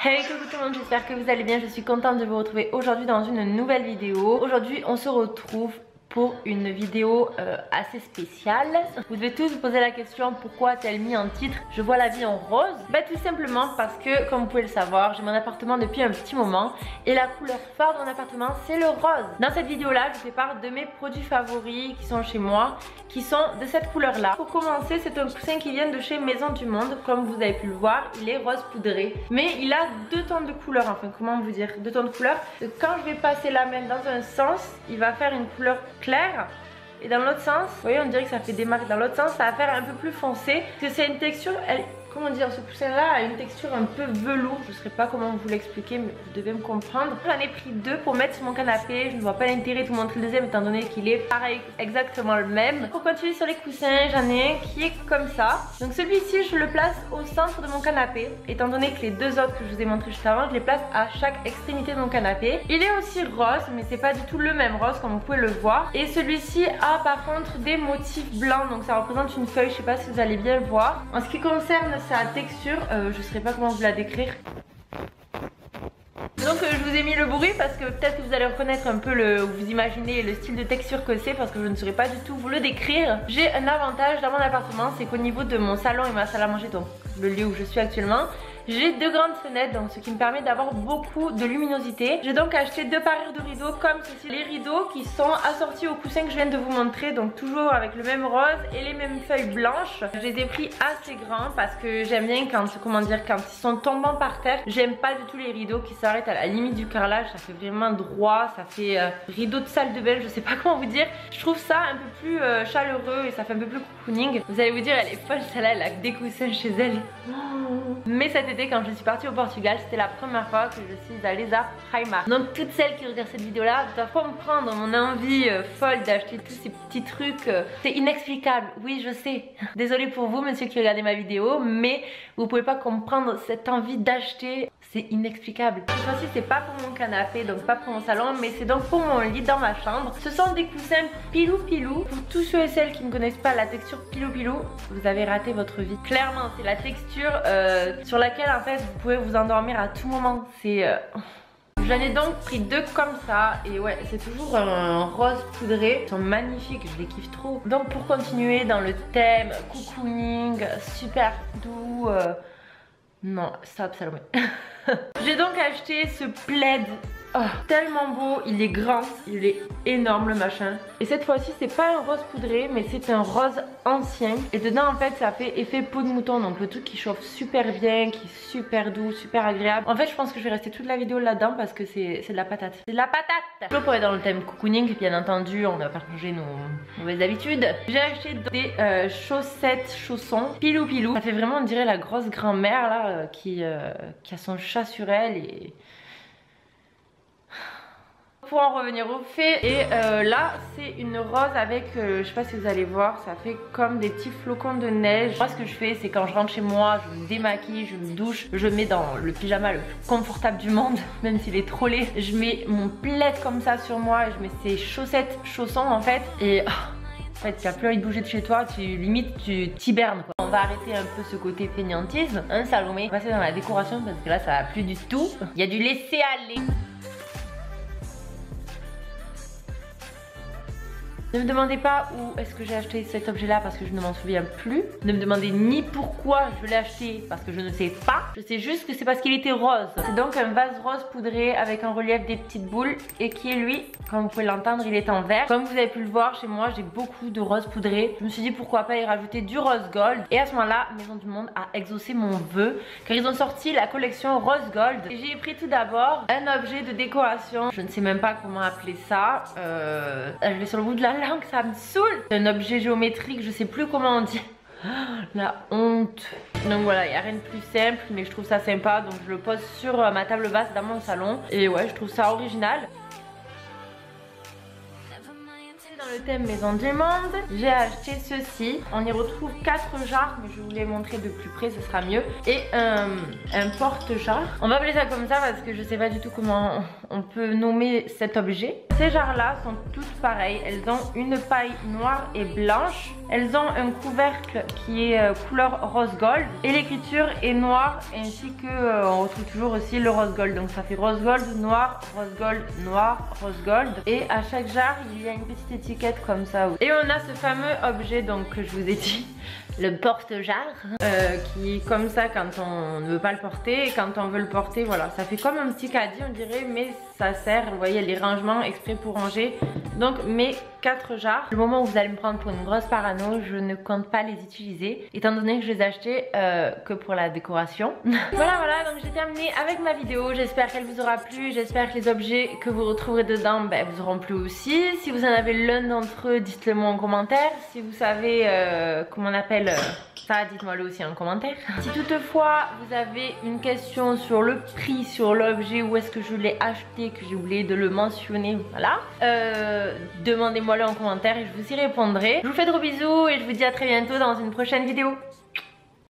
Hey coucou tout le monde, j'espère que vous allez bien, je suis contente de vous retrouver aujourd'hui dans une nouvelle vidéo. Aujourd'hui on se retrouve pour une vidéo assez spéciale. Vous devez tous vous poser la question, pourquoi a-t-elle mis en titre Je vois la vie en rose? Bah tout simplement parce que, comme vous pouvez le savoir, j'ai mon appartement depuis un petit moment et la couleur phare de mon appartement c'est le rose. Dans cette vidéo là je fais part de mes produits favoris qui sont chez moi, qui sont de cette couleur là. Pour commencer, c'est un coussin qui vient de chez Maison du Monde. Comme vous avez pu le voir, il est rose poudré, mais il a deux tons de couleur, enfin comment vous dire, deux tons de couleur. Quand je vais passer la main dans un sens, il va faire une couleur claire, et dans l'autre sens, vous voyez, on dirait que ça fait des marques. Dans l'autre sens, ça va faire un peu plus foncé, parce que c'est une texture, comment dire, ce coussin là a une texture un peu velours. Je ne saurais pas comment vous l'expliquer, mais vous devez me comprendre. J'en ai pris deux pour mettre sur mon canapé. Je ne vois pas l'intérêt de vous montrer le deuxième étant donné qu'il est pareil, exactement le même. Pour continuer sur les coussins, j'en ai un qui est comme ça. Donc celui-ci, je le place au centre de mon canapé, étant donné que les deux autres que je vous ai montré juste avant, je les place à chaque extrémité de mon canapé. Il est aussi rose, mais c'est pas du tout le même rose comme vous pouvez le voir. Et celui-ci a par contre des motifs blancs, donc ça représente une feuille. Je sais pas si vous allez bien le voir. En ce qui concerne sa texture, je ne saurais pas comment vous la décrire. Donc je vous ai mis le bruit parce que peut-être que vous allez reconnaître un peu vous imaginez le style de texture que c'est, parce que je ne saurais pas du tout vous le décrire. J'ai un avantage dans mon appartement, c'est qu'au niveau de mon salon et ma salle à manger, donc le lieu où je suis actuellement, j'ai deux grandes fenêtres, donc ce qui me permet d'avoir beaucoup de luminosité. J'ai donc acheté deux parures de rideaux comme ceci. Les rideaux qui sont assortis au coussin que je viens de vous montrer, donc toujours avec le même rose et les mêmes feuilles blanches. Je les ai pris assez grands parce que j'aime bien quand, comment dire, quand ils sont tombants par terre. J'aime pas du tout les rideaux qui s'arrêtent à la limite du carrelage, ça fait vraiment droit, ça fait rideau de salle de bain, je sais pas comment vous dire. Je trouve ça un peu plus chaleureux et ça fait un peu plus cocooning. Vous allez vous dire, elle est folle celle-là, elle a que des coussins chez elle. Mais cet été, quand je suis partie au Portugal, c'était la première fois que je suis allée à Primark. Donc toutes celles qui regardent cette vidéo là doivent comprendre mon envie folle d'acheter tous ces petits trucs. C'est inexplicable, oui je sais. Désolée pour vous monsieur qui regardez ma vidéo, mais vous pouvez pas comprendre cette envie d'acheter. C'est inexplicable. Cette fois-ci c'est pas pour mon canapé, donc pas pour mon salon, mais c'est donc pour mon lit dans ma chambre. Ce sont des coussins pilou pilou. Pour tous ceux et celles qui ne connaissent pas la texture pilou pilou, vous avez raté votre vie. Clairement c'est la texture sur laquelle en fait vous pouvez vous endormir à tout moment. C'est J'en ai donc pris deux comme ça et ouais, c'est toujours un rose poudré. Ils sont magnifiques, je les kiffe trop. Donc pour continuer dans le thème cocooning, super doux, non, stop Salomé. J'ai donc acheté ce plaid. Oh, tellement beau, il est grand, il est énorme le machin. Et cette fois-ci c'est pas un rose poudré, mais c'est un rose ancien. Et dedans en fait ça fait effet peau de mouton, donc le truc qui chauffe super bien, qui est super doux, super agréable. En fait je pense que je vais rester toute la vidéo là-dedans parce que c'est de la patate. C'est de la patate. Toujours pour être dans le thème cocooning, bien entendu on va pas changer nos mauvaises habitudes. J'ai acheté des chaussettes, chaussons, pilou pilou. Ça fait vraiment on dirait la grosse grand-mère là qui a son chat sur elle et... Pour en revenir au fait, et là c'est une rose avec, je sais pas si vous allez voir, ça fait comme des petits flocons de neige. Moi ce que je fais c'est quand je rentre chez moi, je me démaquille, je me douche, je mets dans le pyjama le plus confortable du monde, même s'il est trop laid. Je mets mon plaid comme ça sur moi, et je mets ces chaussettes, chaussons en fait, et... en fait, tu n'as plus envie de bouger de chez toi, limite tu t'hibernes quoi. On va arrêter un peu ce côté fainéantisme, hein Salomé. On va passer dans la décoration parce que là ça va plus du tout. Il y a du laisser aller. Ne me demandez pas où est-ce que j'ai acheté cet objet là parce que je ne m'en souviens plus. Ne me demandez ni pourquoi je l'ai acheté parce que je ne sais pas. Je sais juste que c'est parce qu'il était rose. C'est donc un vase rose poudré avec un relief des petites boules et qui est lui, comme vous pouvez l'entendre, il est en vert. Comme vous avez pu le voir chez moi, j'ai beaucoup de rose poudré. Je me suis dit pourquoi pas y rajouter du rose gold. Et à ce moment-là, Maison du Monde a exaucé mon vœu car ils ont sorti la collection rose gold. Et j'ai pris tout d'abord un objet de décoration. Je ne sais même pas comment appeler ça. Je vais sur le bout de la langue. Ça me saoule. C'est un objet géométrique, je sais plus comment on dit. La honte. Donc voilà, il n'y a rien de plus simple, mais je trouve ça sympa. Donc je le pose sur ma table basse dans mon salon. Et ouais, je trouve ça original. Dans le thème Maison du Monde, j'ai acheté ceci. On y retrouve 4 jarres, mais je vous les montrer de plus près, ce sera mieux. Et un porte-jarre. On va appeler ça comme ça parce que je sais pas du tout comment on peut nommer cet objet. Ces jarres là sont toutes pareilles, elles ont une paille noire et blanche, elles ont un couvercle qui est couleur rose gold et l'écriture est noire, ainsi que on retrouve toujours aussi le rose gold, donc ça fait rose gold, noir, rose gold, et à chaque jarre il y a une petite étiquette comme ça. Et on a ce fameux objet donc que je vous ai dit, le porte-jarre, qui est comme ça quand on ne veut pas le porter, et quand on veut le porter, voilà, ça fait comme un petit caddie on dirait, mais ça sert, vous voyez, les rangements exprès pour ranger. Donc mes 4 jarres, le moment où vous allez me prendre pour une grosse parano, je ne compte pas les utiliser, étant donné que je les ai achetés que pour la décoration. Voilà, donc j'ai terminé avec ma vidéo, j'espère qu'elle vous aura plu, j'espère que les objets que vous retrouverez dedans vous auront plu aussi. Si vous en avez l'un d'entre eux, dites-le moi en commentaire. Si vous savez comment on appelle ça, dites-moi le aussi en commentaire. Si toutefois vous avez une question sur le prix, sur l'objet, où est-ce que je l'ai acheté, que j'ai oublié de le mentionner, voilà, demandez-moi le en commentaire et je vous y répondrai. Je vous fais de gros bisous et je vous dis à très bientôt dans une prochaine vidéo.